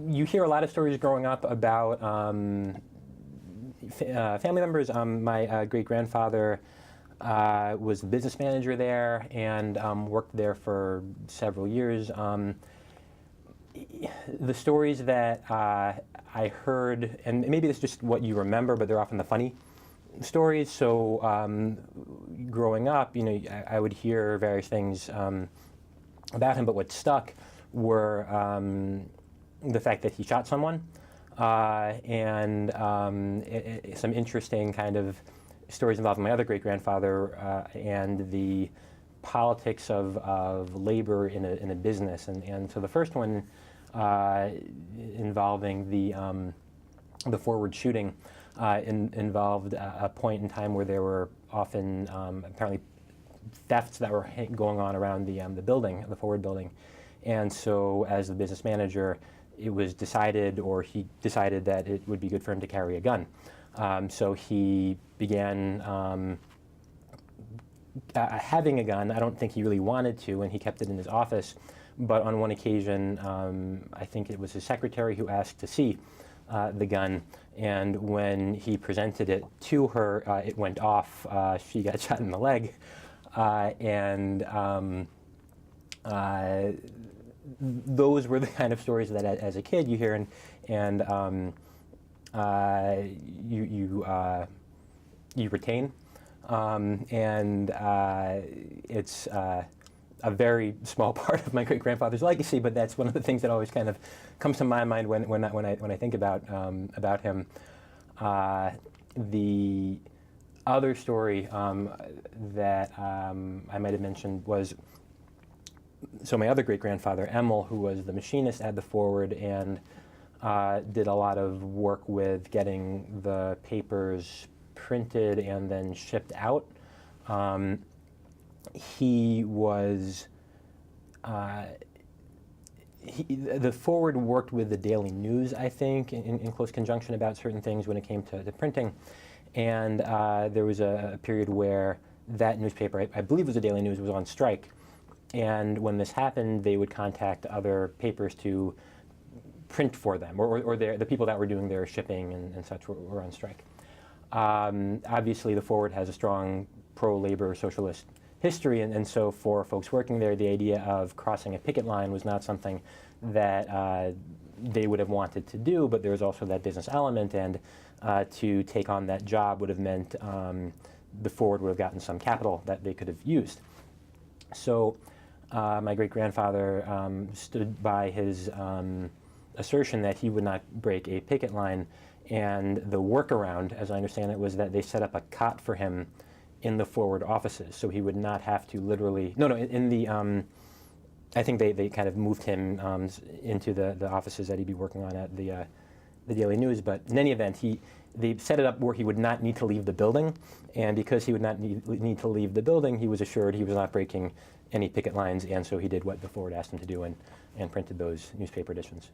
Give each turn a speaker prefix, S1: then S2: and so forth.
S1: you hear a lot of stories growing up about family members. My great-grandfather was the business manager there and worked there for several years. The stories that I heard, and maybe it's just what you remember, but they're often the funny stories. So growing up, I would hear various things about him, but what stuck were the fact that he shot someone and some interesting kind of stories involving my other great-grandfather and the politics of labor in a business. And so the first one involving the forward shooting involved a point in time where there were often apparently thefts that were going on around the building, the forward building. And so as the business manager, it was decided, or he decided, that it would be good for him to carry a gun. So he began having a gun. I don't think he really wanted to, and he kept it in his office. But on one occasion, I think it was his secretary who asked to see the gun. And when he presented it to her, it went off. She got shot in the leg. Those were the kind of stories that, as a kid, you hear, and you retain. It's a very small part of my great-grandfather's legacy, but that's one of the things that always kind of comes to my mind when I think about him. The other story that I might have mentioned was, so my other great-grandfather, Emil, who was the machinist at the Forward and did a lot of work with getting the papers printed and then shipped out. He was, the Forward worked with the Daily News, I think, in close conjunction about certain things when it came to printing. And there was a period where that newspaper, I believe it was the Daily News, was on strike. And when this happened, they would contact other papers to print for them, or the people that were doing their shipping and such were on strike. Obviously, the Forward has a strong pro-labor socialist history, and so for folks working there, the idea of crossing a picket line was not something that they would have wanted to do, but there was also that business element, and to take on that job would have meant the Forward would have gotten some capital that they could have used. So my great-grandfather stood by his assertion that he would not break a picket line, and the workaround, as I understand it, was that they set up a cot for him in the Forward offices, so he would not have to literally, in the, I think they kind of moved him into the offices that he'd be working on at the Daily News, but in any event, they set it up where he would not need to leave the building, and because he would not need to leave the building, he was assured he was not breaking any picket lines, and so he did what the Forward asked him to do and printed those newspaper editions.